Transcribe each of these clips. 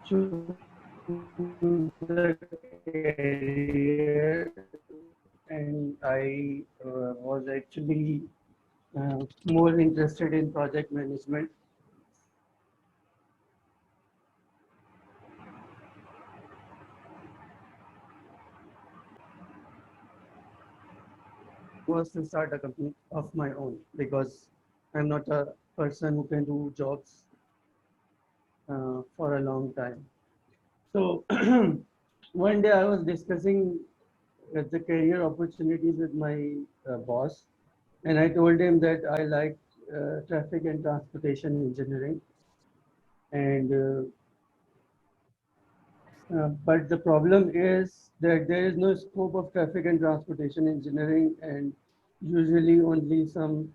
choose the career, and I was actually more interested in project management. Was to start a company of my own because I'm not a person who can do jobs for a long time. So one day I was discussing the career opportunities with my boss, and I told him that I like traffic and transportation engineering, and but the problem is that there is no scope of traffic and transportation engineering, and usually only some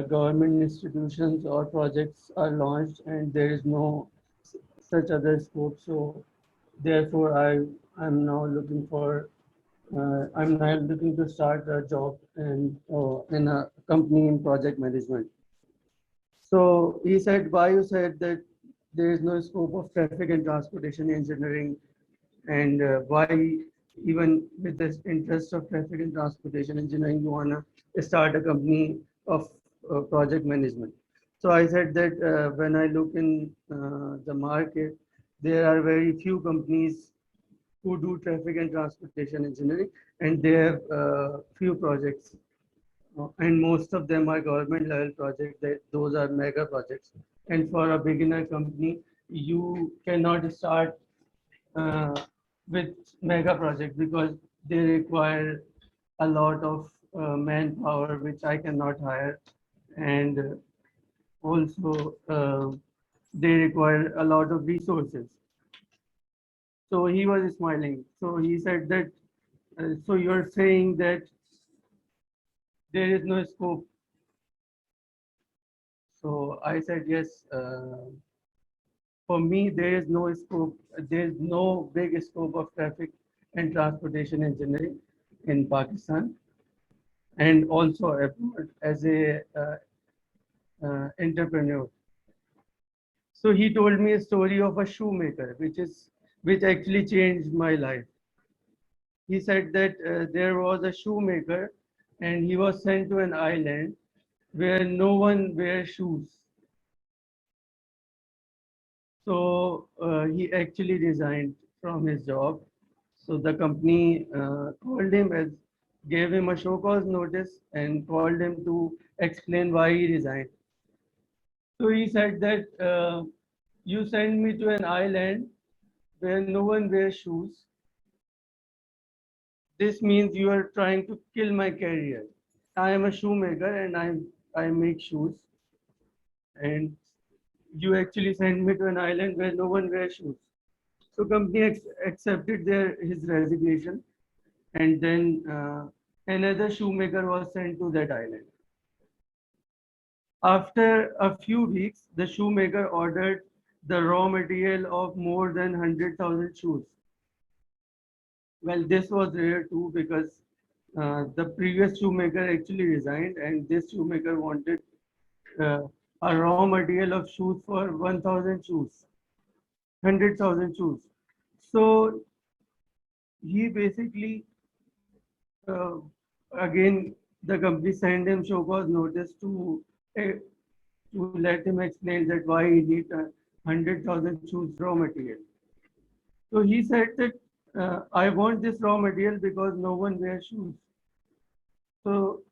government institutions or projects are launched, and there is no such other scope. So therefore, I'm now looking to start a job in a company in project management. So he said, why you said that there is no scope of traffic and transportation engineering, and why even with this interest of traffic and transportation engineering, you wanna start a company of project management. So I said that when I look in the market, there are very few companies who do traffic and transportation engineering, and they have few projects, and most of them are government level projects. That those are mega projects, and for a beginner company, you cannot start uh, with mega projects because they require a lot of manpower, which I cannot hire, and also they require a lot of resources. So he was smiling. So he said that, so you're saying that there is no scope. So I said, yes, for me, there is no scope, there is no big scope of traffic and transportation engineering in Pakistan and also abroad as a entrepreneur. So he told me a story of a shoemaker, which actually changed my life. He said that there was a shoemaker and he was sent to an island where no one wears shoes. So he actually resigned from his job. So the company called him as gave him a show cause notice and called him to explain why he resigned. So he said that you send me to an island where no one wears shoes. This means you are trying to kill my career. I am a shoemaker and I make shoes, and you actually send me to an island where no one wears shoes. So company accepted his resignation, and then another shoemaker was sent to that island. After a few weeks, the shoemaker ordered the raw material of more than 100,000 shoes. Well, this was rare too because the previous shoemaker actually resigned, and this shoemaker wanted uh, a raw material of shoes for 1,000 shoes, 100,000 shoes. So he basically, uh, again, the company sent him show cause notice to let him explain that why he need 100,000 shoes raw material. So he said that I want this raw material because no one wears shoes. So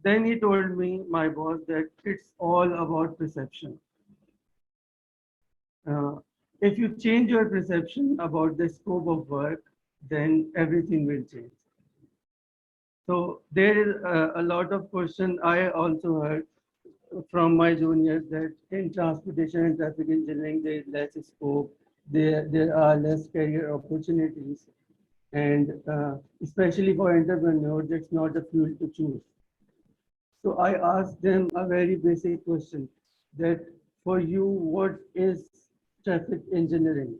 then he told me, my boss, that it's all about perception. Uh, if you change your perception about the scope of work, then everything will change. So there is a lot of question I also heard from my juniors that in transportation and traffic engineering there is less scope, there are less career opportunities, and especially for entrepreneurs, it's not a field to choose. So I asked them a very basic question that for you, what is traffic engineering?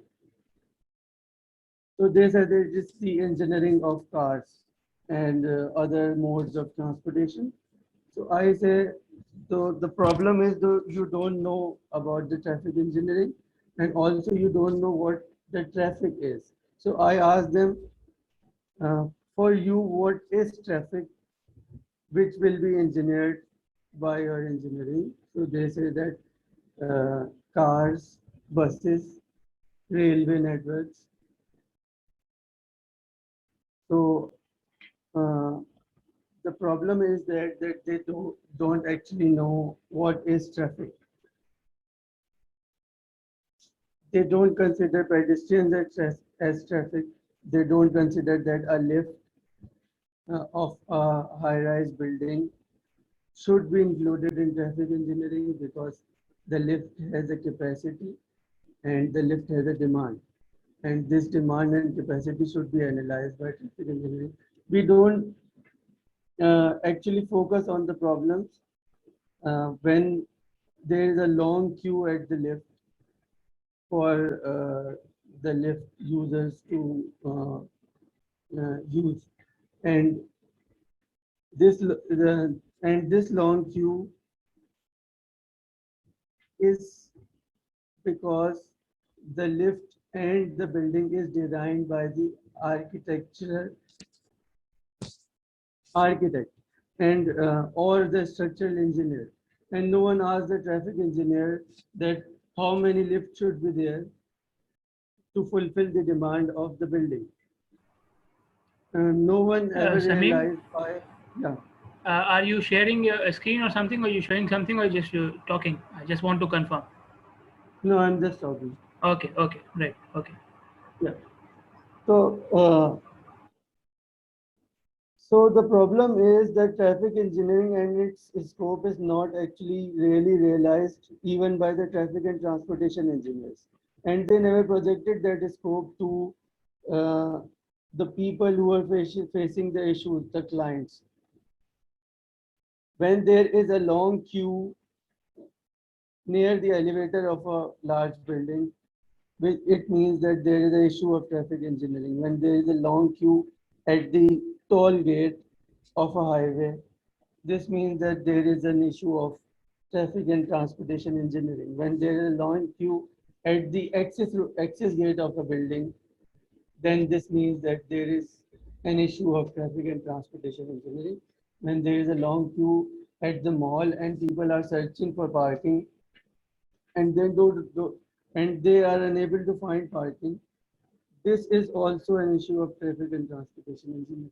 So they said it is the engineering of cars and other modes of transportation. So I say, so the problem is you don't know about the traffic engineering. and also you don't know what the traffic is. So I asked them, for you, what is traffic, which will be engineered by your engineering? So they say that cars, buses, railway networks. So uh, the problem is that they don't actually know what is traffic. They don't consider pedestrians as traffic. They don't consider that a lift of a high-rise building should be included in traffic engineering because the lift has a capacity and the lift has a demand. And this demand and capacity should be analyzed by traffic engineering. We don't actually focus on the problems when there is a long queue at the lift for the lift users to use. And this long queue is because the lift and the building is designed by the architectural architect and or the structural engineer, and no one asks the traffic engineer that how many lifts should be there to fulfill the demand of the building. No one ever Samim, realized why. Yeah, are you sharing your screen or something, or you showing something, or just you talking? I just want to confirm. no, I'm just talking. Okay, okay, right, okay. Yeah. So, so the problem is that traffic engineering and its scope is not actually really realized even by the traffic and transportation engineers. And they never projected that scope to uh, the people who are facing the issues, the clients. When there is a long queue near the elevator of a large building, it means that there is an issue of traffic engineering. When there is a long queue at the toll gate of a highway, this means that there is an issue of traffic and transportation engineering. When there is a long queue at the access gate of a building, then this means that there is an issue of traffic and transportation engineering. When there is a long queue at the mall and people are searching for parking and then and they are unable to find parking, this is also an issue of traffic and transportation engineering.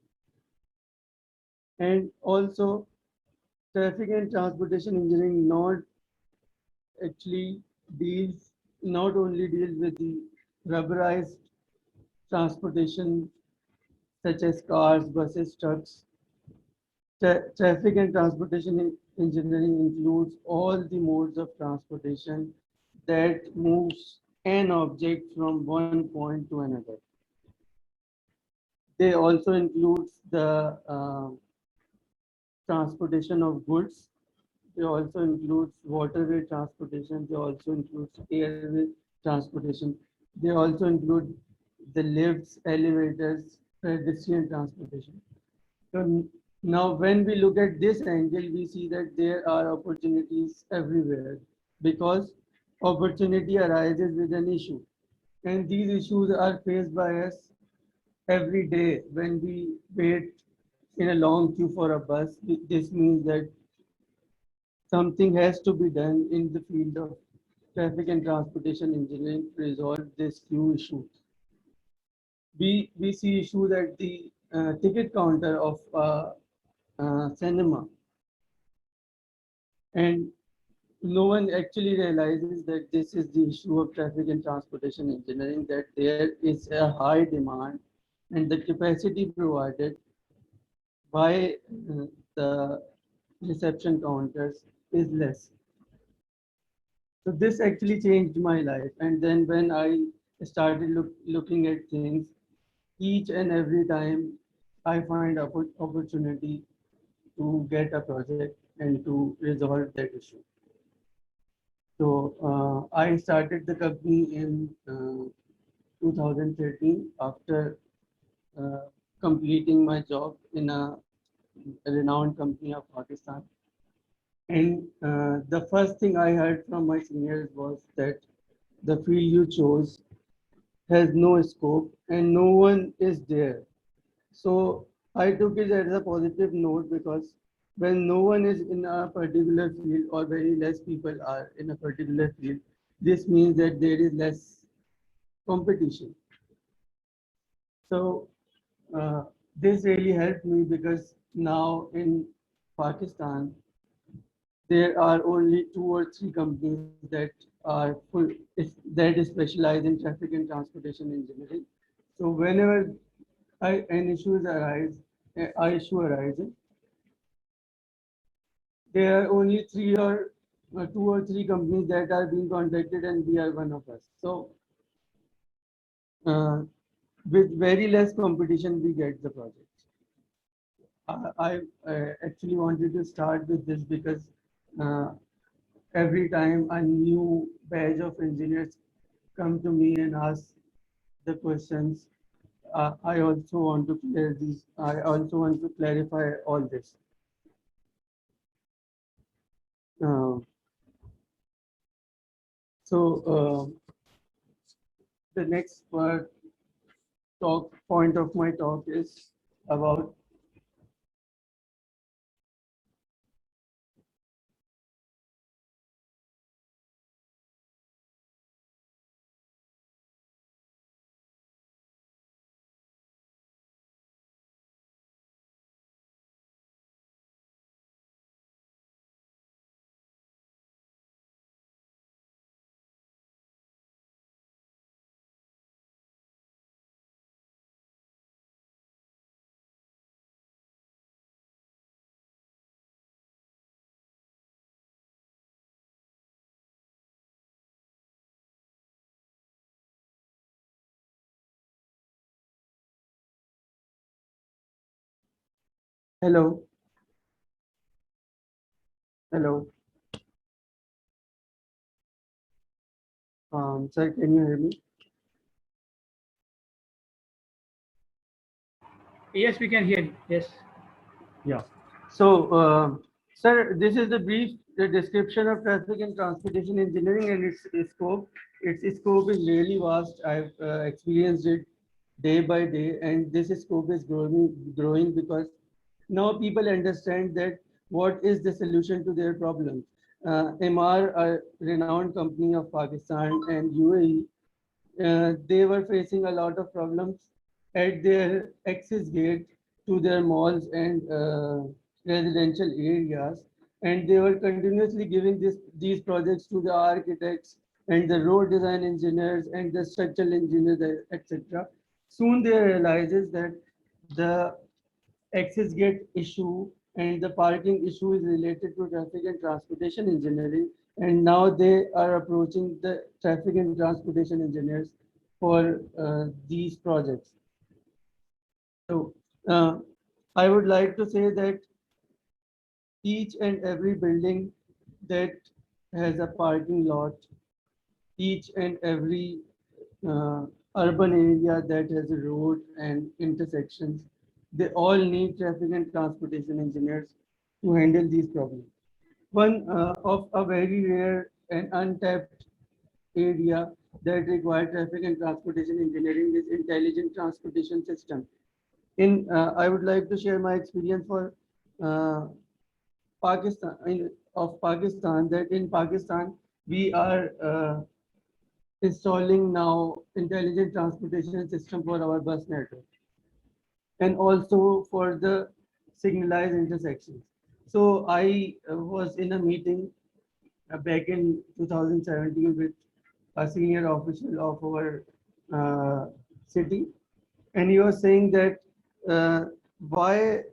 And also, traffic and transportation engineering actually deals not only deals with the rubberized transportation such as cars, buses, trucks. Traffic and transportation engineering includes all the modes of transportation that moves an object from one point to another. They also includes the transportation of goods. They also includes waterway transportation. They also includes airway transportation. They also include the lifts, elevators, pedestrian transportation. So now when we look at this angle, we see that there are opportunities everywhere because opportunity arises with an issue. And these issues are faced by us every day when we wait in a long queue for a bus. This means that something has to be done in the field of traffic and transportation engineering to resolve this queue issue. We see issues at the ticket counter of cinema, and no one actually realizes that this is the issue of traffic and transportation engineering, that there is a high demand and the capacity provided by the reception counters is less. So this actually changed my life. And then when I started looking at things, each and every time I find opportunity to get a project and to resolve that issue. So I started the company in 2013 after uh, completing my job in a renowned company of Pakistan. And the first thing I heard from my seniors was that the field you chose has no scope and no one is there. So I took it as a positive note because when no one is in a particular field or very less people are in a particular field, this means that there is less competition. So uh, this really helped me because now in Pakistan, there are only 2 or 3 companies that are that specialize in traffic and transportation engineering. So whenever an issue arises, there are only 2 or 3 companies that are being contacted, and we are one of us. So uh, with very less competition, we get the project. I actually wanted to start with this because uh, every time a new batch of engineers come to me and ask the questions, I also want to clear these. I also want to clarify all this. Uh, so the next point of my talk is about hello, hello. Sir, can you hear me? Yes, we can hear you. Yes. Yeah. So, sir, this is the description of traffic and transportation engineering and its scope. Its scope is really vast. I've experienced it day by day, and this scope is growing because now people understand that what is the solution to their problems. MR, a renowned company of Pakistan and UAE, they were facing a lot of problems at their access gate to their malls and residential areas, and they were continuously giving these projects to the architects and the road design engineers and the structural engineers, etc. Soon they realizes that the access gate issue and the parking issue is related to traffic and transportation engineering, and now they are approaching the traffic and transportation engineers for these projects. So uh, I would like to say that each and every building that has a parking lot, each and every uh, urban area that has a road and intersections, they all need traffic and transportation engineers to handle these problems. One of a very rare and untapped area that require traffic and transportation engineering is intelligent transportation system. I would like to share my experience for uh, Pakistan, that in Pakistan we are installing now intelligent transportation system for our bus network and also for the signalized intersections. So I was in a meeting back in 2017 with a senior official of our uh, city, and he was saying that why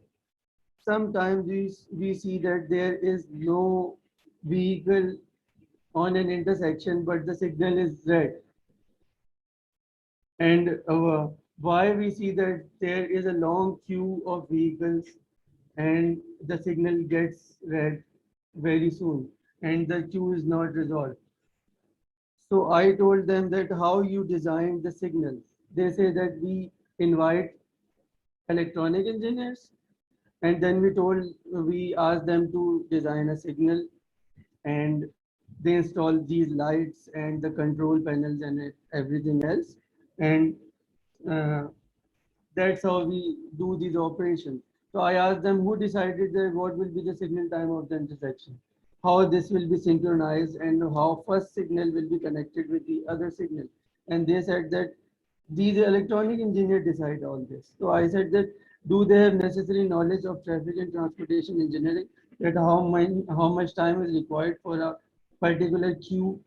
sometimes we see that there is no vehicle on an intersection, but the signal is red. And why we see that there is a long queue of vehicles and the signal gets red very soon and the queue is not resolved. So I told them that how you design the signal. They say that we invite electronic engineers, and then we asked them to design a signal, and they install these lights and the control panels and everything else. And uh, that's how we do these operations. So I asked them who decided that what will be the signal time of the intersection, how this will be synchronized, and how first signal will be connected with the other signal. And they said that these electronic engineers decide all this. So I said that do they have necessary knowledge of traffic and transportation engineering, that how much time is required for a particular queue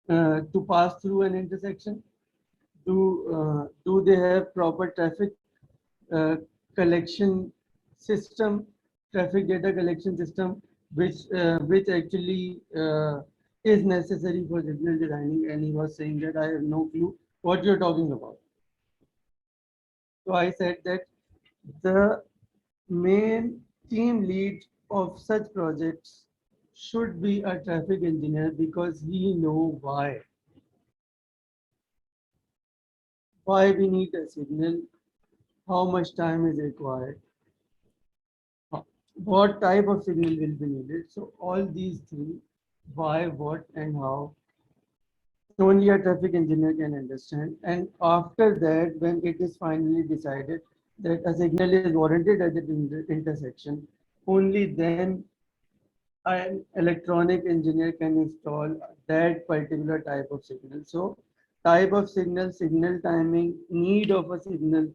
to pass through an intersection? Do they have proper traffic uh, collection system, traffic data collection system, which actually is necessary for signal designing? And he was saying that I have no clue what you're talking about. So I said that the main team lead of such projects should be a traffic engineer, because he know why we need a signal, how much time is required, what type of signal will be needed. So all these three, why, what, and how, only a traffic engineer can understand. And after that, when it is finally decided that a signal is warranted at the intersection, only then an electronic engineer can install that particular type of signal. So type of signal, signal timing, need of a signal,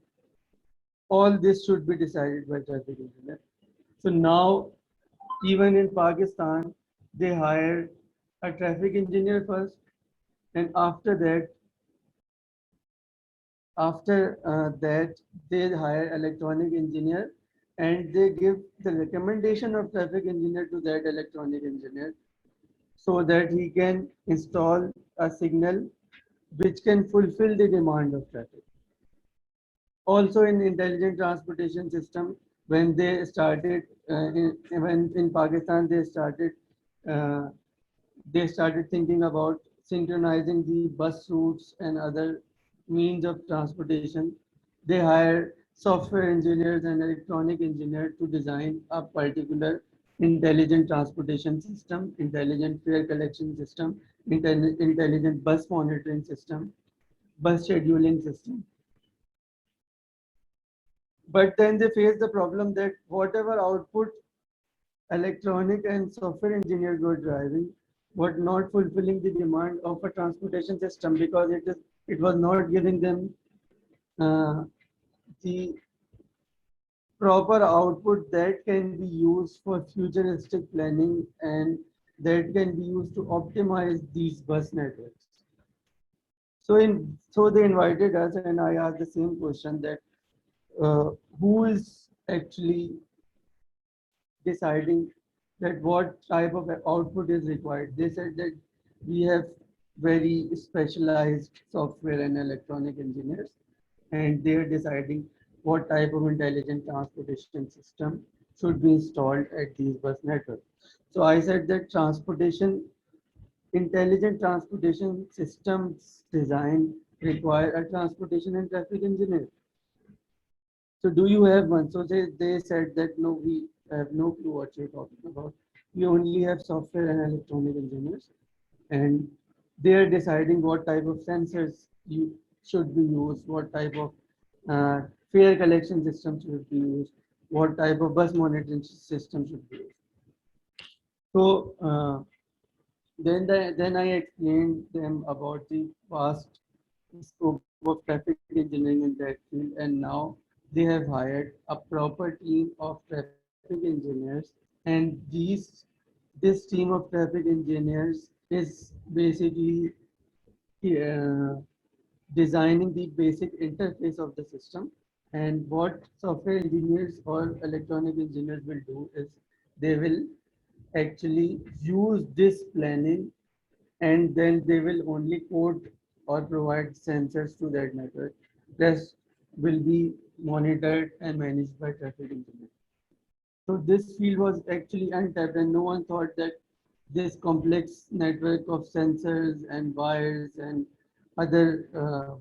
all this should be decided by traffic engineer. So now, even in Pakistan, they hire a traffic engineer first, and after that, they hire electronic engineer, and they give the recommendation of traffic engineer to that electronic engineer, so that he can install a signal which can fulfill the demand of traffic. Also in intelligent transportation system, when they started when in Pakistan, uh, they started thinking about synchronizing the bus routes and other means of transportation. They hired software engineers and electronic engineers to design a particular intelligent transportation system, intelligent fare collection system, intelligent bus monitoring system, bus scheduling system. But then they face the problem that whatever output electronic and software engineers were driving were not fulfilling the demand of a transportation system, because it was not giving them uh, the proper output that can be used for futuristic planning, and that can be used to optimize these bus networks. So they invited us, and I asked the same question, that uh, who is actually deciding that what type of output is required. They said that we have very specialized software and electronic engineers, and they are deciding what type of intelligent transportation system should be installed at these bus networks. So I said that intelligent transportation systems design require a transportation and traffic engineer. So do you have one? So they said that no, we have no clue what you're talking about. We only have software and electronic engineers, and they are deciding what type of sensors you should be used, what type of uh, fare collection system should be used, what type of bus monitoring system should be used. So then I explained them about the vast scope of traffic engineering in that field, and now they have hired a proper team of traffic engineers, and this team of traffic engineers is basically uh, designing the basic interface of the system. And what software engineers or electronic engineers will do is they will actually use this planning, and then they will only code or provide sensors to that network. Rest will be monitored and managed by traffic engineers. So this field was actually untapped, and no one thought that this complex network of sensors and wires and other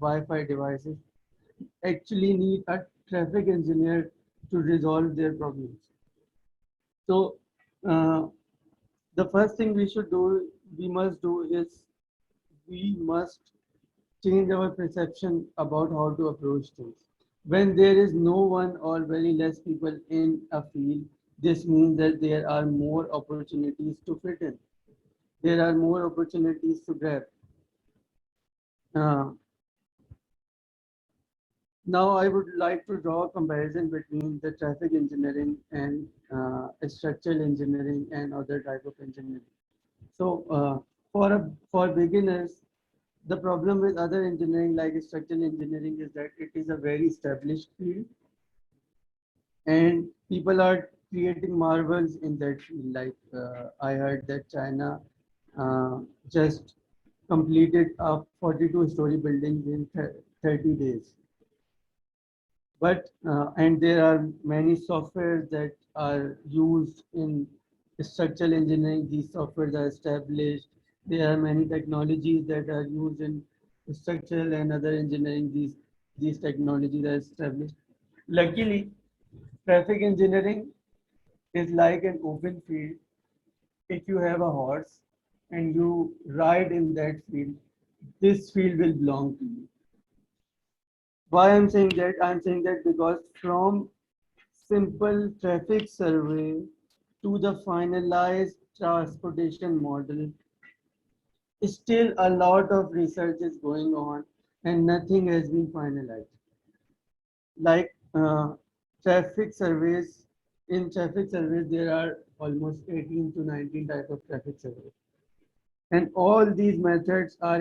Wi-Fi devices actually need a traffic engineer to resolve their problems. So uh, The first thing we must do is we must change our perception about how to approach things. When there is no one or very less people in a field, this means that there are more opportunities to fit in. There are more opportunities to grab. Uh, Now, I would like to draw a comparison between the traffic engineering and structural engineering and other type of engineering. So, for beginners, the problem with other engineering like structural engineering is that it is a very established field, and people are creating marvels in that field. Like I heard that China just completed a 42-story building in 30 days. But and there are many softwares that are used in structural engineering. These softwares are established. There are many technologies that are used in structural and other engineering. These technologies are established. Luckily, traffic engineering is like an open field. If you have a horse and you ride in that field, this field will belong to you. Why I'm saying that? I'm saying that because from simple traffic survey to the finalized transportation model, still a lot of research is going on and nothing has been finalized. Like traffic surveys, in traffic surveys, there are almost 18 to 19 type of traffic surveys. And all these methods uh,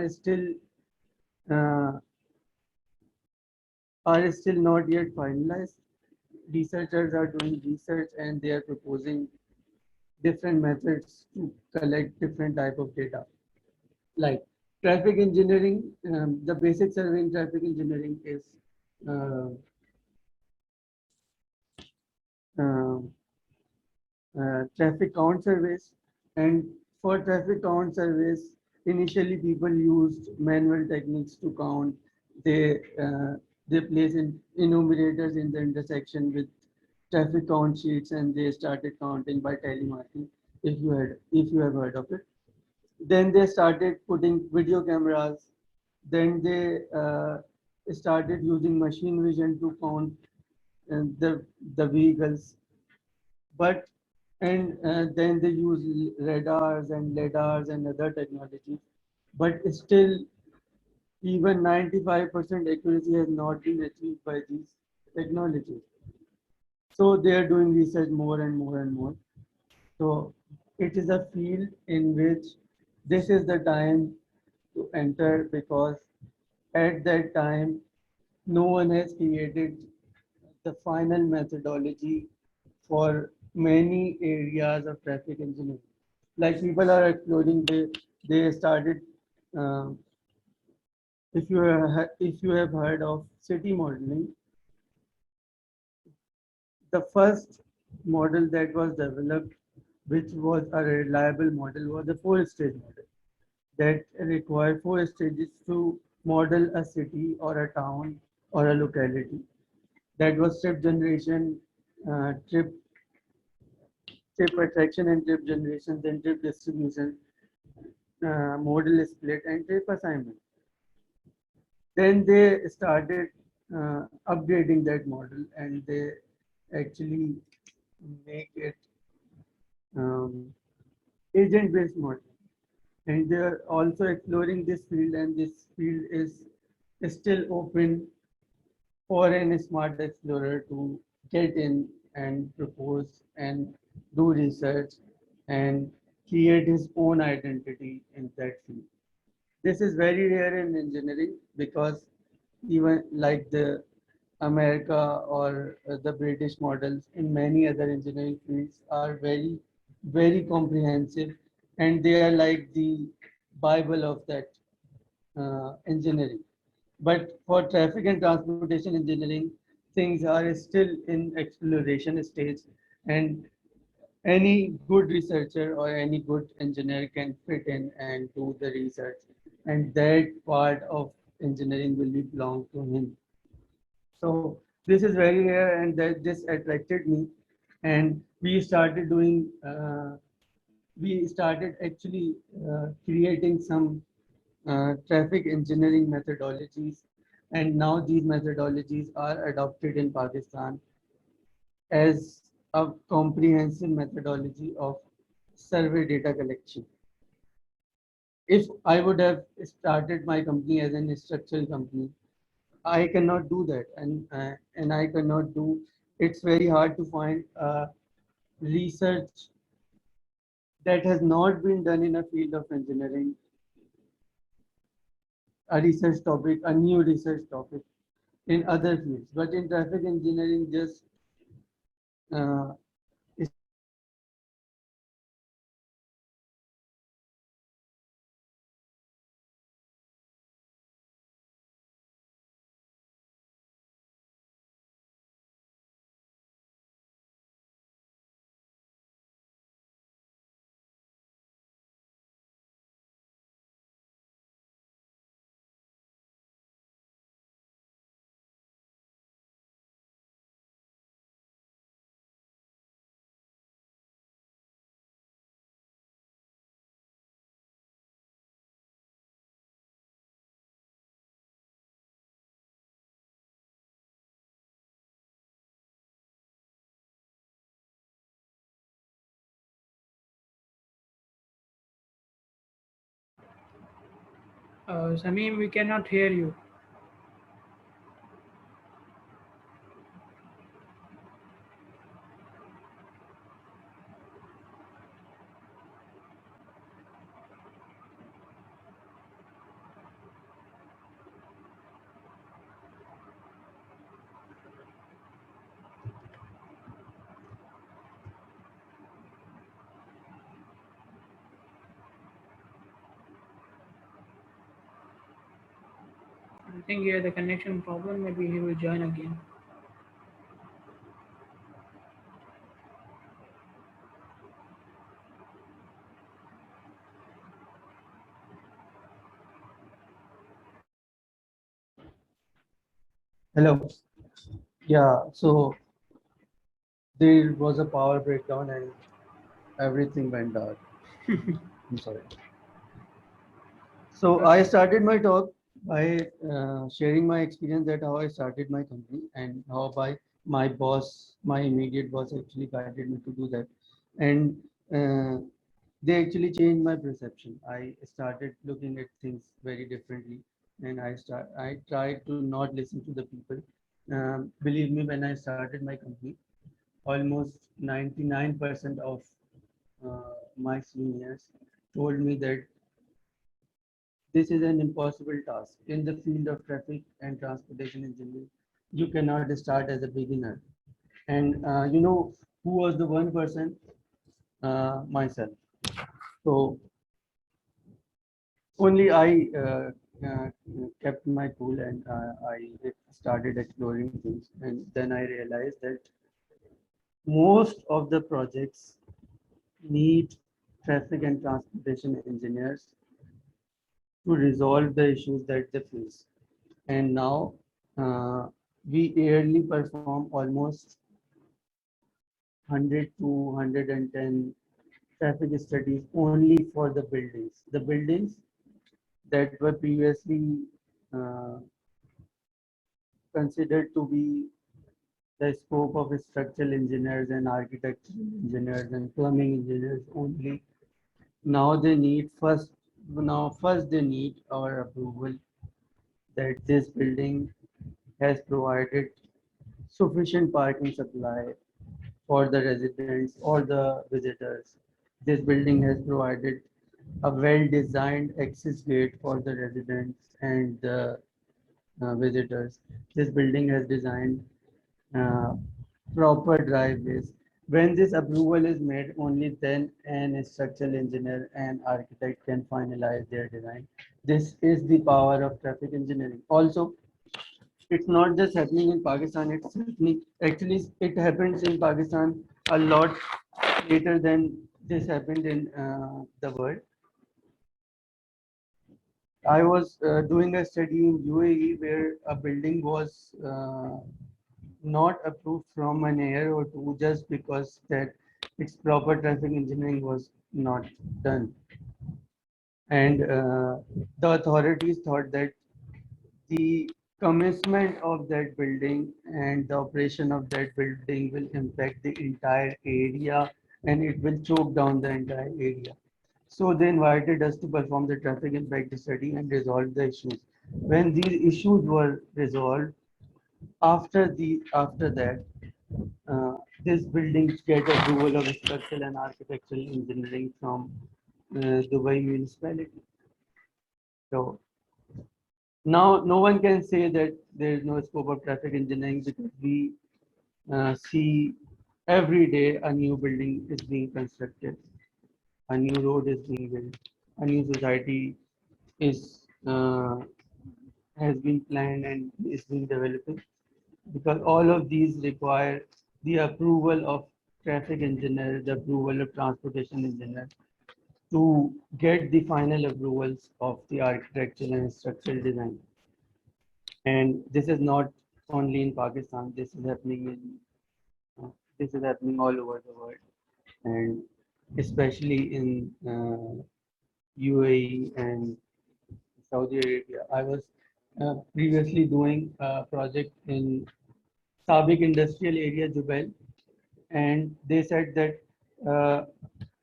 are still not yet finalized. Researchers are doing research and they are proposing different methods to collect different type of data. Like traffic engineering, the basic survey in traffic engineering is uh, uh, traffic count surveys. And for traffic count surveys, initially people used manual techniques to count. They uh, they place in enumerators in the intersection with traffic count sheets, and they started counting by telemarking. If you have heard of it, then they started putting video cameras. Then they started using machine vision to count the vehicles. But and then they use radars and lidars and other technologies. But still, even 95% accuracy has not been achieved by these technologies. So they are doing research more and more and more. So it is a field in which this is the time to enter, because at that time no one has created the final methodology for many areas of traffic engineering. Like people are exploring, they started. Uh, if you have heard of city modeling, the first model that was developed, which was a reliable model, was the four-stage model that required four stages to model a city or a town or a locality. That was trip generation, uh, trip trip attraction and trip generation, then trip distribution, model split, and trip assignment. Then they started upgrading that model, and they actually make it um, agent-based model. And they are also exploring this field, and this field is still open for an smart explorer to get in and propose and do research and create his own identity in that field. This is very rare in engineering, because even like the America or the British models in many other engineering fields are very comprehensive, and they are like the Bible of that engineering. But for traffic and transportation engineering, things are still in exploration stage, and any good researcher or any good engineer can fit in and do the research, and that part of engineering will be belong to him. So this is very rare, and that this attracted me, and we started doing we started actually creating some traffic engineering methodologies, and now these methodologies are adopted in Pakistan as a comprehensive methodology of survey data collection. If I would have started my company as an structural company, I cannot do that, and I cannot do. It's very hard to find research that has not been done in a field of engineering, a research topic, a new research topic in other fields. But in traffic engineering, just uh, Samim, we cannot hear you. I think he has a connection problem. Maybe he will join again. hello. Yeah, so there was a power breakdown and everything went dark. I'm sorry. So I started my talk by sharing my experience that how I started my company and how by my boss, my immediate boss actually guided me to do that. And uh, they actually changed my perception. I started looking at things very differently, and I tried to not listen to the people. Believe me, when I started my company, almost 99% of my seniors told me that this is an impossible task. In the field of traffic and transportation engineering, you cannot start as a beginner. And you know who was the one person? Myself. So only I kept my cool, and I started exploring things. And then I realized that most of the projects need traffic and transportation engineers to resolve the issues that they face. And now uh, we yearly perform almost 100 to 110 traffic studies only for the buildings. The buildings that were previously uh, considered to be the scope of structural engineers and architectural engineers and plumbing engineers only. Now they need first they need our approval that this building has provided sufficient parking supply for the residents or the visitors. This building has provided a well-designed access gate for the residents and the visitors. This building has designed uh, proper driveways. When this approval is made, only then an structural engineer and architect can finalize their design. This is the power of traffic engineering. Also, it's not just happening in Pakistan, it's happening, actually, it happens in Pakistan a lot later than this happened in the world. I was doing a study in UAE where a building was not approved from an year or two just because that its proper traffic engineering was not done. And the authorities thought that the commencement of that building and the operation of that building will impact the entire area and it will choke down the entire area. So they invited us to perform the traffic impact study and resolve the issues. When these issues were resolved, after that, this building get approval of structural and architectural engineering from Dubai municipality. So now no one can say that there is no scope of traffic engineering because we see every day a new building is being constructed, a new road is being built, a new society is has been planned and is being developed because all of these require the approval of traffic engineer, the approval of transportation engineer to get the final approvals of the architectural and structural design. And this is not only in Pakistan, this is happening all over the world, and especially in UAE and Saudi Arabia. I was previously doing a project in Sabiq Industrial Area, Jubail, and they said that uh,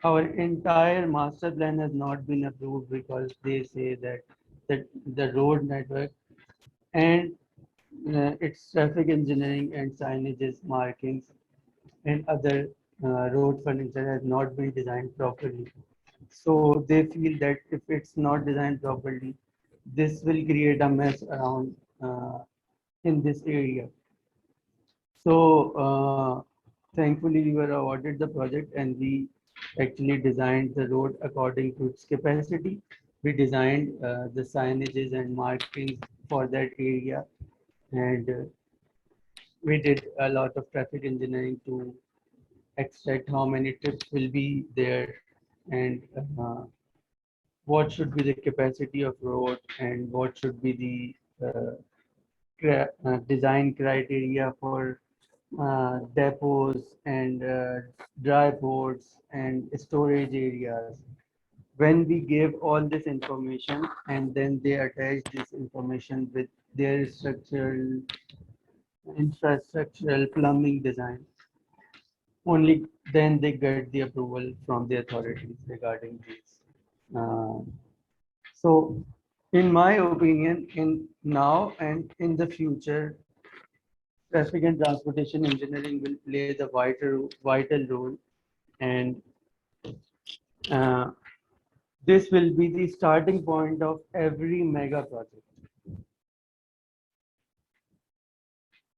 our entire master plan has not been approved because they say that the road network and its traffic engineering and signages, markings, and other road furniture has not been designed properly. So they feel that if it's not designed properly, this will create a mess around in this area. So thankfully, we were awarded the project and we actually designed the road according to its capacity. We designed the signages and markings for that area, and we did a lot of traffic engineering to extract how many trips will be there and what should be the capacity of road and what should be the design criteria for depots and dry ports and storage areas. When we gave all this information and then they attached this information with their structural, infrastructural plumbing design, only then they get the approval from the authorities regarding this. Uh, so, in my opinion, in now and in the future, traffic and transportation engineering will play the vital role, and uh, this will be the starting point of every mega project.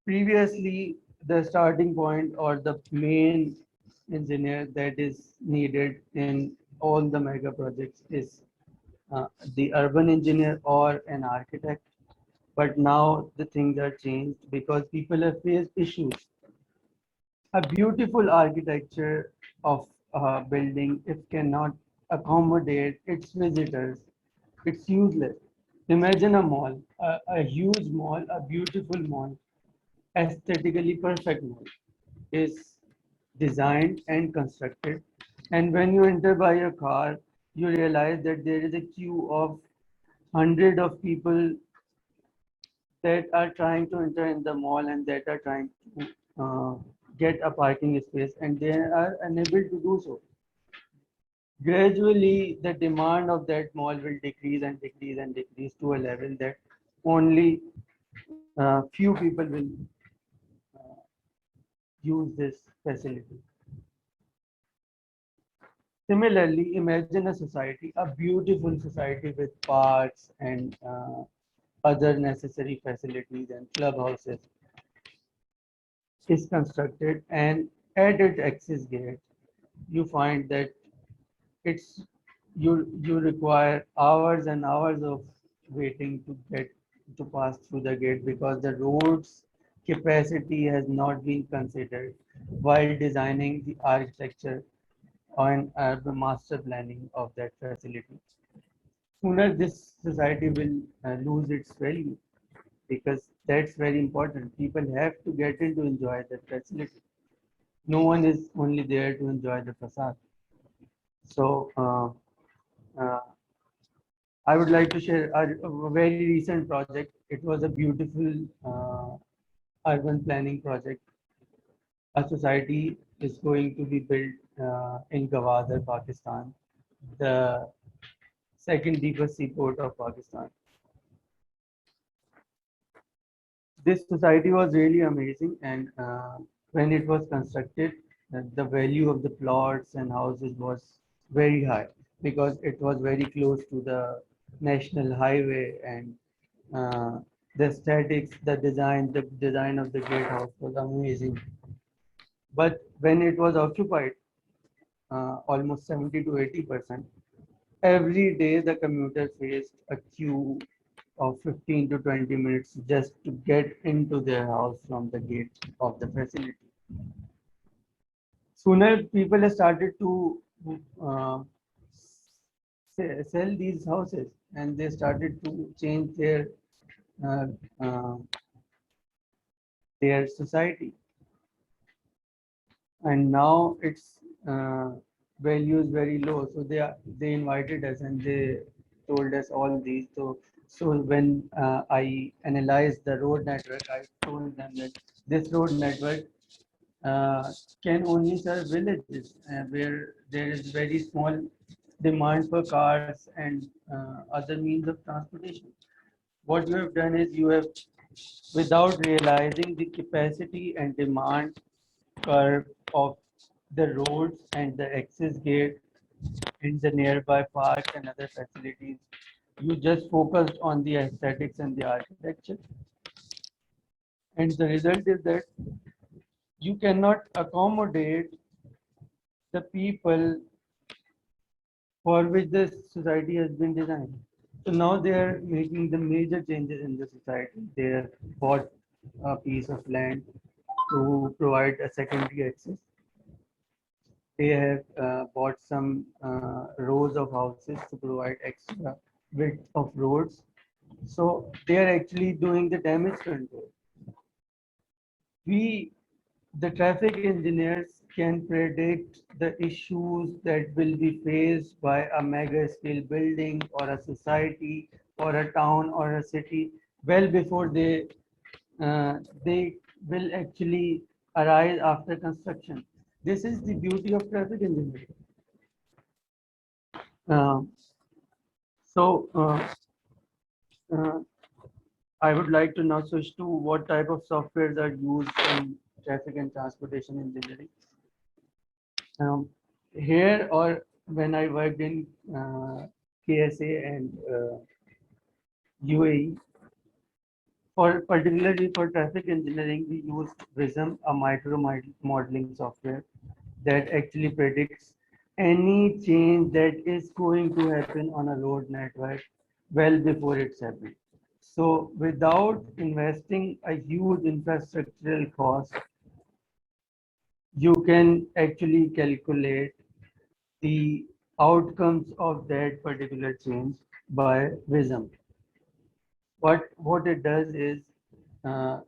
Previously, the starting point or the main engineer that is needed in all the mega projects is the urban engineer or an architect. But now the things are changed because people have faced issues. A beautiful architecture of a building, if cannot accommodate its visitors, it's useless. Imagine a mall, a huge mall, a beautiful mall, aesthetically perfect mall is designed and constructed. And when you enter by your car, you realize that there is a queue of hundred of people that are trying to enter in the mall and that are trying to get a parking space and they are unable to do so. Gradually, the demand of that mall will decrease and decrease and decrease to a level that only few people will uh, use this facility. Similarly, imagine a society, a beautiful society with parks and other necessary facilities and clubhouses is constructed, and at its access gate, you find that it's you require hours and hours of waiting to get to pass through the gate because the road's capacity has not been considered while designing the architecture on the master planning of that facility. Sooner this society will lose its value because that's very important. People have to get in to enjoy that facility. No one is only there to enjoy the facade. So uh, I would like to share a very recent project. It was a beautiful urban planning project. A society is going to be built in Gwadar, Pakistan, the second deepest seaport of Pakistan. This society was really amazing, and when it was constructed, the value of the plots and houses was very high because it was very close to the national highway, and uh, the aesthetics, the design of the gatehouse was amazing. But when it was occupied, almost 70 to 80%, every day the commuter faced a queue of 15 to 20 minutes just to get into their house from the gate of the facility. Sooner people started to uh, sell these houses, and they started to change uh, uh, their society. And now its value is very low. So they invited us and they told us all these. So when I analyzed the road network, I told them that this road network uh, can only serve villages where there is very small demand for cars and other means of transportation. What you have done is you have, without realizing the capacity and demand curve of the roads and the access gate in the nearby parks and other facilities, you just focused on the aesthetics and the architecture. And the result is that you cannot accommodate the people for which the society has been designed. So now they are making the major changes in the society. They have bought a piece of land to provide a secondary access. They have bought some rows of houses to provide extra width of roads. So they are actually doing the damage control. We, the traffic engineers, can predict the issues that will be faced by a mega scale building or a society or a town or a city well before they will actually arise after construction. This is the beauty of traffic engineering. Uh, so uh, I would like to now switch to what type of softwares are used in traffic and transportation engineering. Here or when I worked in KSA and UAE, for particularly for traffic engineering, we use Vism, a micro modeling software that actually predicts any change that is going to happen on a road network well before it's happened. So without investing a huge infrastructural cost, you can actually calculate the outcomes of that particular change by Vism. What it does is uh,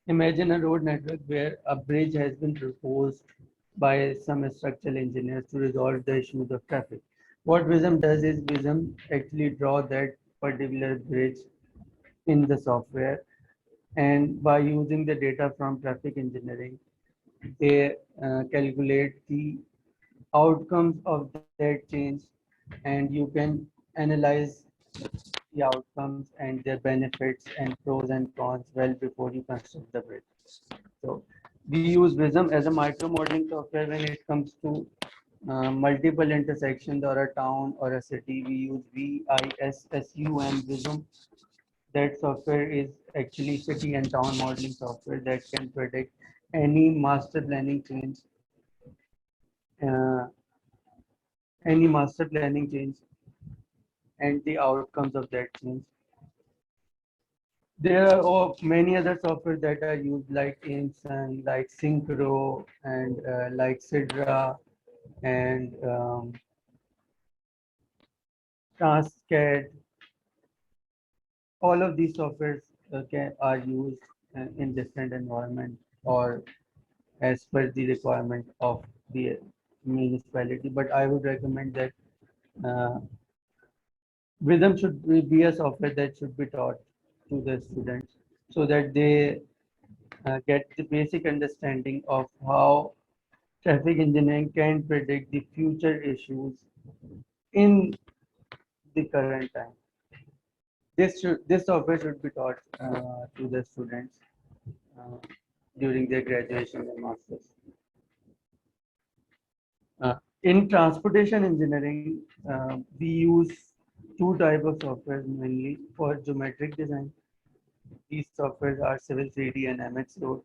imagine a road network where a bridge has been proposed by some structural engineers to resolve the issues of traffic. What Vism does is Vism actually draw that particular bridge in the software, and by using the data from traffic engineering, they calculate the outcomes of that change, and you can analyze the outcomes and their benefits and pros and cons well before you construct the bridge. So we use Vism as a micro modeling software when it comes to multiple intersections or a town or a city. We use VISSUM Vism. That software is actually city and town modeling software that can predict any master planning change, uh, and the outcomes of that change. There are many other software that are used like Aimsun, like Synchro, and like Sidra, and Transcad. All of these softwares are used in different environments or as per the requirement of the municipality. But I would recommend that uh, Rhythm should be a software that should be taught to the students so that they get the basic understanding of how traffic engineering can predict the future issues in the current time. This software should be taught to the students uh, during their graduation and masters. In transportation engineering, we use two types of software mainly for geometric design. These softwares are Civil 3D and MX Road.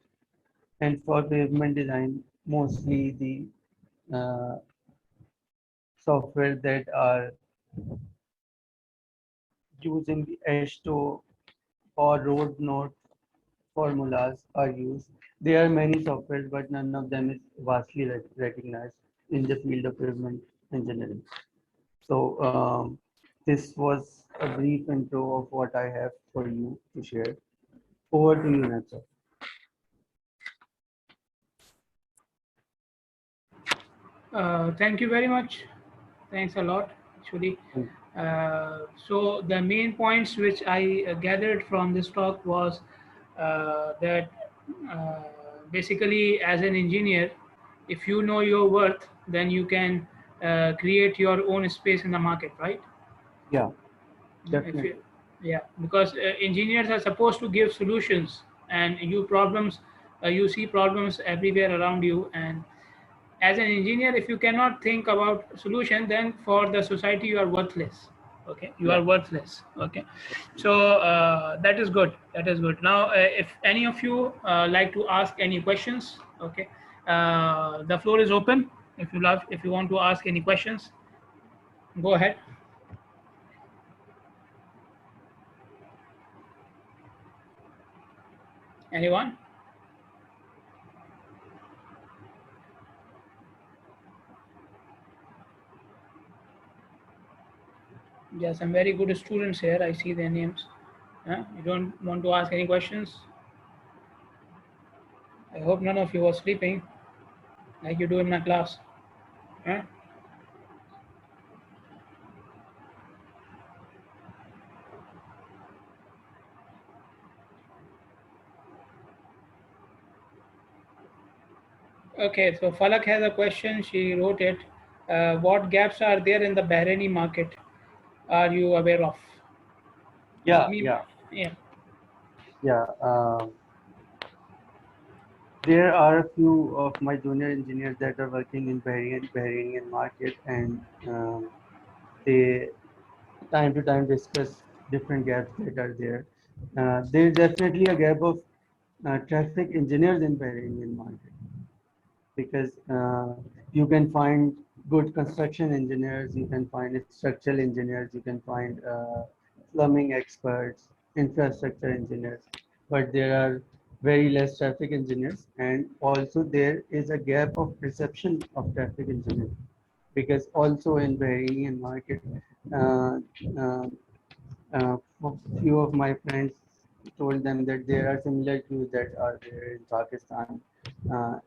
And for pavement design, mostly the uh, software that are using the ASHTO or road node formulas are used. There are many softwares, but none of them is vastly recognized in the field of pavement engineering. So this was a brief intro of what I have for you to share. Over to you, Natsa. Thank you very much. Thanks a lot, actually. So the main points which I gathered from this talk was that uh, basically, as an engineer, if you know your worth, then you can create your own space in the market, right? Yeah, If you, definitely. yeah, because engineers are supposed to give solutions, and you see problems everywhere around you, and as an engineer, if you cannot think about solution, then for the society you are worthless. Okay, you Yeah. are worthless. Okay, so that is good, that is good. Now if any of you like to ask any questions, okay, the floor is open. If you want to ask any questions, go ahead. Anyone? Yes, some very good students here, I see their names. You don't want to ask any questions? I hope none of you are sleeping like you do in my class. Huh? Okay, so Falak has a question. She wrote it. What gaps are there in the Bahraini market? Are you aware of? Yeah, Me, yeah, yeah. yeah. There are a few of my junior engineers that are working in Bahrainian market, and they time to time discuss different gaps that are there. There is definitely a gap of traffic engineers in Bahrainian market because you can find good construction engineers, you can find structural engineers, you can find plumbing experts, infrastructure engineers, but there are very less traffic engineers, and also there is a gap of perception of traffic engineering because also in Bahrainian market, uh, uh, a few of my friends told them that there are similar queues that are there in Pakistan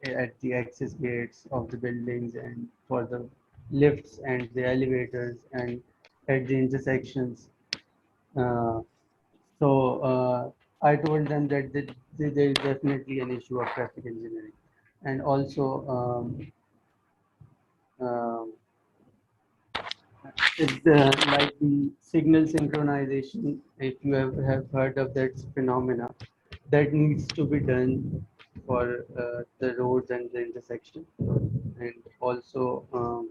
at the access gates of the buildings and for the lifts and the elevators and at the intersections. Uh, so I told them that there is definitely an issue of traffic engineering, and also um, it's like the signal synchronization. If you have heard of that phenomena, that needs to be done for the roads and the intersection, and also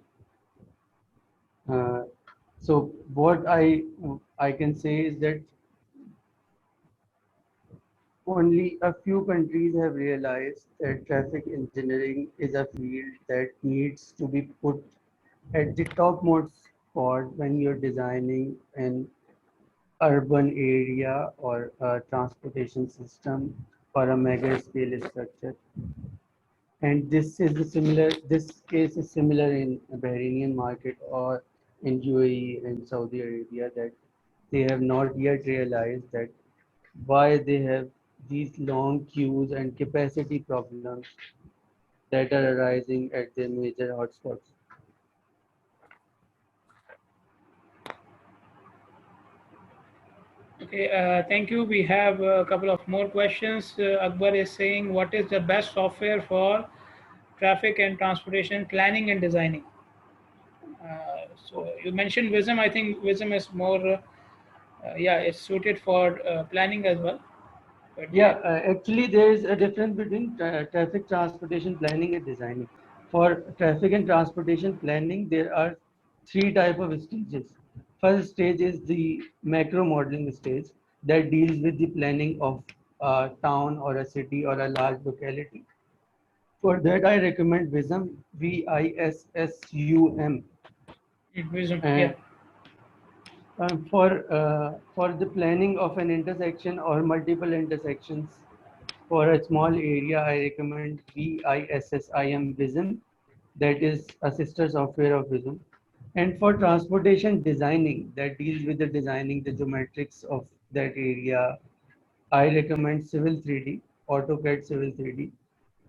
uh, so what I can say is that only a few countries have realized that traffic engineering is a field that needs to be put at the topmost spot when you're designing an urban area or a transportation system or a mega scale structure. And this case is similar in Bahrainian market or in UAE and Saudi Arabia, that they have not yet realized that why they have these long queues and capacity problems that are arising at the major hotspots. Okay, thank you. We have a couple of more questions. Akbar is saying, what is the best software for traffic and transportation planning and designing? So you mentioned Vism. I think Vism is more, yeah, it's suited for planning as well. But Yeah, actually, there is a difference between traffic transportation planning and designing. For traffic and transportation planning, there are three type of stages. First stage is the macro modeling stage that deals with the planning of a town or a city or a large locality. For that, I recommend Visum, Vissum. Vism, yeah. And for the planning of an intersection or multiple intersections for a small area, I recommend VISSIM Vism, that is a sister software of Vism. And for transportation designing, that deals with the designing the geometrics of that area, I recommend Civil 3D, AutoCAD Civil 3D.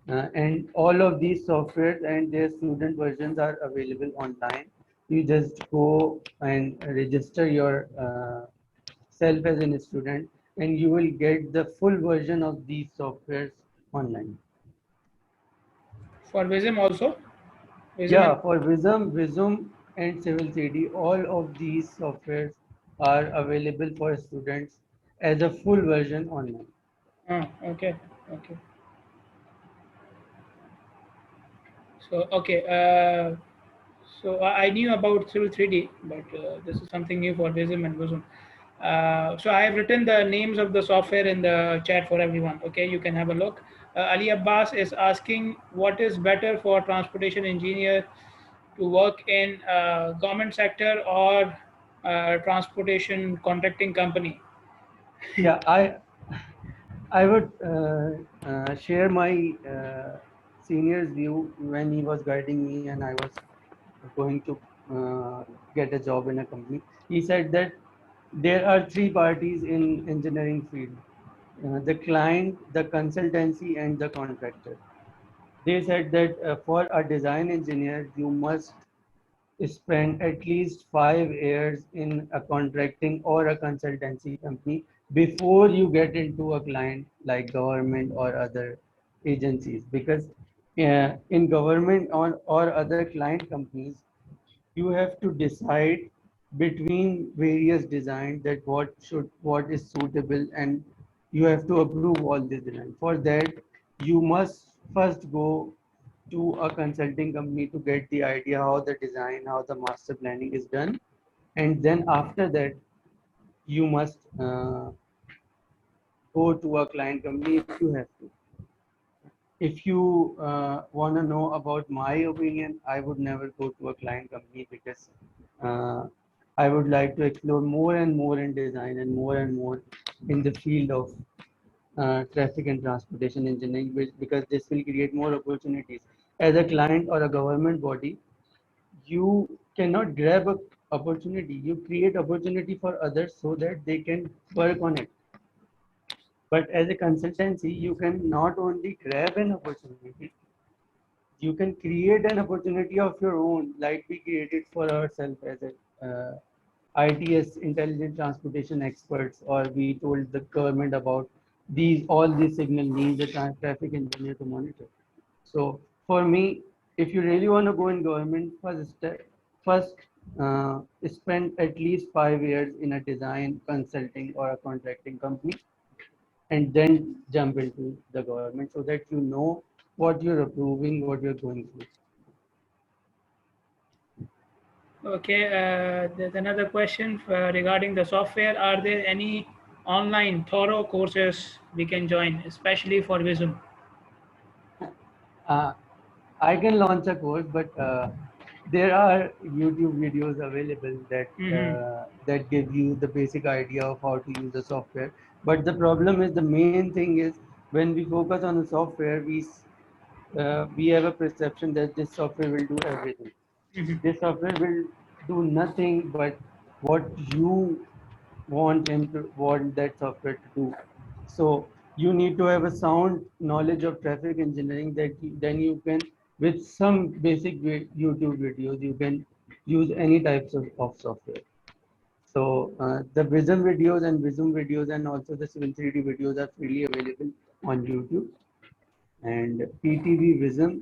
And all of these softwares and their student versions are available online. You just go and register your self as a student, and you will get the full version of these softwares online. For Vism also. Vism and Yeah, for Visum and Civil 3D, all of these softwares are available for students as a full version online. okay, okay. So okay, so I knew about Civil 3D, but this is something new for Vism and Vism. So I have written the names of the software in the chat for everyone. Okay, you can have a look. Ali Abbas is asking, what is better for transportation engineer to work in government sector or transportation contracting company? Yeah, I would share my senior's view when he was guiding me and I was going to get a job in a company. He said that there are three parties in engineering field: the client, the consultancy, and the contractor. They said that for a design engineer, you must spend at least 5 years in a contracting or a consultancy company before you get into a client like government or other agencies, because in government or other client companies you have to decide between various designs that what is suitable, and you have to approve all these designs. For that, you must first go to a consulting company to get the idea how the design, how the master planning is done, and then after that you must go to a client company if you have to. If you want to know about my opinion, I would never go to a client company, because uh, I would like to explore more and more in design and more in the field of traffic and transportation engineering, because this will create more opportunities. As a client or a government body, you cannot grab a opportunity. You create opportunity for others so that they can work on it. But as a consultancy, you can not only grab an opportunity, you can create an opportunity of your own, like we created for ourselves as a ITS, intelligent transportation experts, or we told the government about all these signal needs the traffic engineer to monitor. So for me, if you really want to go in government, first spend at least 5 years in a design consulting or a contracting company, and then jump into the government so that you know what you're approving, what you're going through. Okay, there's another question regarding the software. Are there any online thorough courses we can join, especially for Visum? Uh, I can launch a course, but there are YouTube videos available Hmm. that give you the basic idea of how to use the software. But the problem is, the main thing is, when we focus on the software, we have a perception that this software will do everything. This software will do nothing but what you want that software to do. So you need to have a sound knowledge of traffic engineering then you can, with some basic YouTube videos, you can use any types of software. So the Vism videos and Vism videos and also the Civil 3D videos are freely available on YouTube. And PTV Vism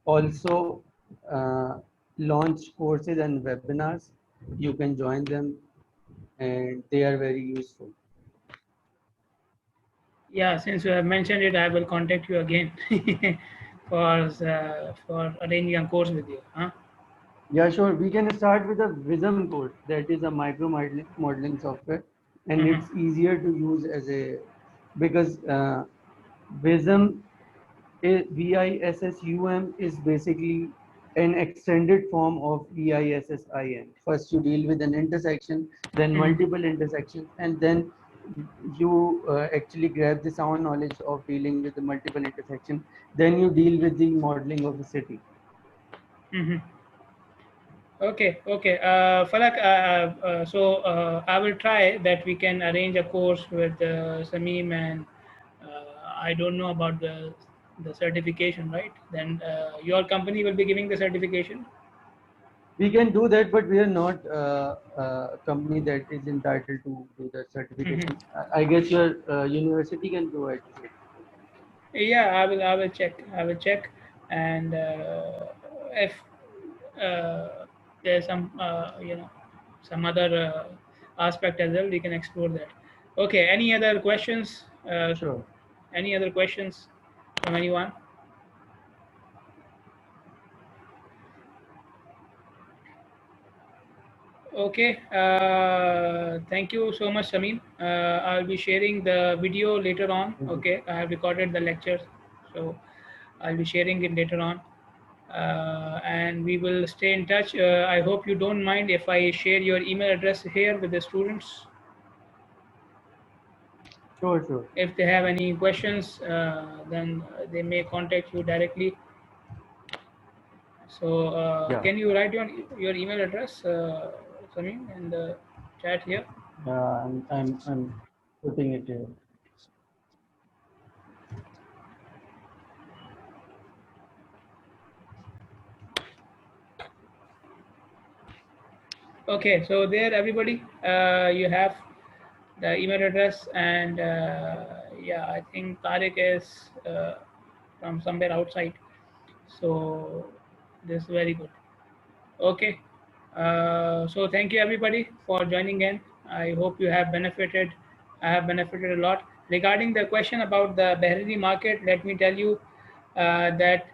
also uh, launch courses and webinars. You can join them and they are very useful. Yeah, since you have mentioned it, I will contact you again for arranging a course with you. Huh? Yeah, sure. We can start with a Vism course. That is a micro modeling software, and Hmm. it's easier to use as a because Vism VISSUM is basically an extended form of VISSIN. First, you deal with an intersection, then Hmm. multiple intersections, and then you actually grab the sound knowledge of dealing with the multiple intersection. Then you deal with the modeling of a city. Hmm. Okay, okay. Falak, I will try that we can arrange a course with Sameem, and I don't know about the certification, right? Then your company will be giving the certification. We can do that, but we are not a company that is entitled to do the Hmm. certification. I guess your university can provide the certification. Yeah, I will check. I will check, and if there's some some other aspect as well, we can explore that. Okay. Any other questions? Sure. Any other questions from anyone? Okay. Thank you so much, Samin. I'll be sharing the video later on. Thank you. Okay. I have recorded the lecture, so I'll be sharing it later on. And we will stay in touch. I hope you don't mind if I share your email address here with the students. Sure, sure. If they have any questions, then they may contact you directly. So, Yeah. can you write your email address, Samin, in the chat here? I'm putting it here. Okay, so there, everybody, you have the email address, and yeah, I think Tariq is from somewhere outside. So, this is very good. Okay. So thank you everybody for joining in. I hope you have benefited. I have benefited a lot. Regarding the question about the Bahraini market, let me tell you that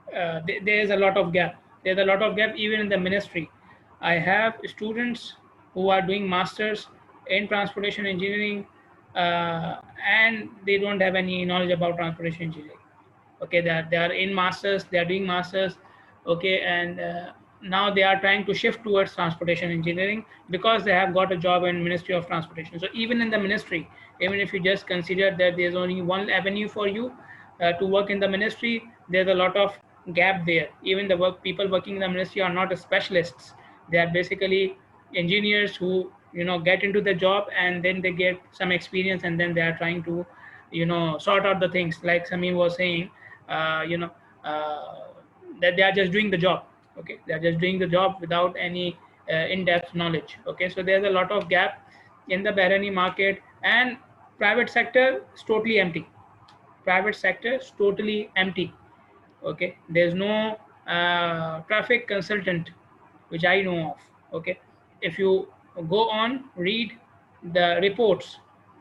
there is a lot of gap. There's a lot of gap even in the ministry. I have students who are doing masters in transportation engineering, and they don't have any knowledge about transportation engineering. Okay, they are in masters, they are doing masters. Okay, and now they are trying to shift towards transportation engineering because they have got a job in Ministry of Transportation. So even in the ministry, even if you just consider that there's only one avenue for you to work in the ministry, there's a lot of gap there. Even the people working in the ministry are not specialists. They are basically engineers who get into the job, and then they get some experience, and then they are trying to sort out the things like Samim was saying. uh, you know uh, that they are just doing the job. Okay, they are just doing the job without any in-depth knowledge. Okay, so there's a lot of gap in the Bahraini market, and private sector is totally empty. Private sector is totally empty. Okay, there's no traffic consultant which I know of. Okay, if you go on read the reports,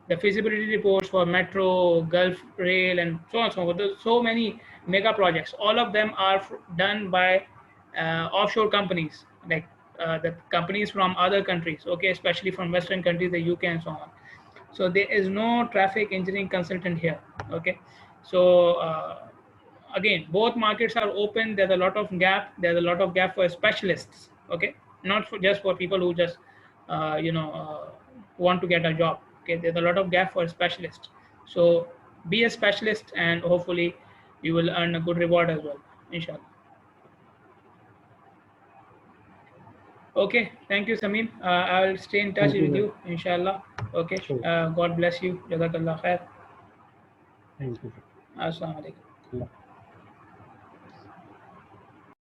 the feasibility reports for metro, Gulf Rail, and so on and so forth, there's so many mega projects. All of them are done by offshore companies, like the companies from other countries. Okay, especially from Western countries, the UK and so on. So there is no traffic engineering consultant here. Okay, so again, both markets are open. There's a lot of gap. There's a lot of gap for specialists. Okay, not for just for people who just want to get a job. Okay, there's a lot of gap for specialists. So be a specialist, and hopefully you will earn a good reward as well, inshallah. Okay, thank you, Samin. I'll stay in touch Thank with you. you, inshallah. Okay. Sure. God bless you. Jazakallah khair. Thank you. Assalamu alaikum. Allah.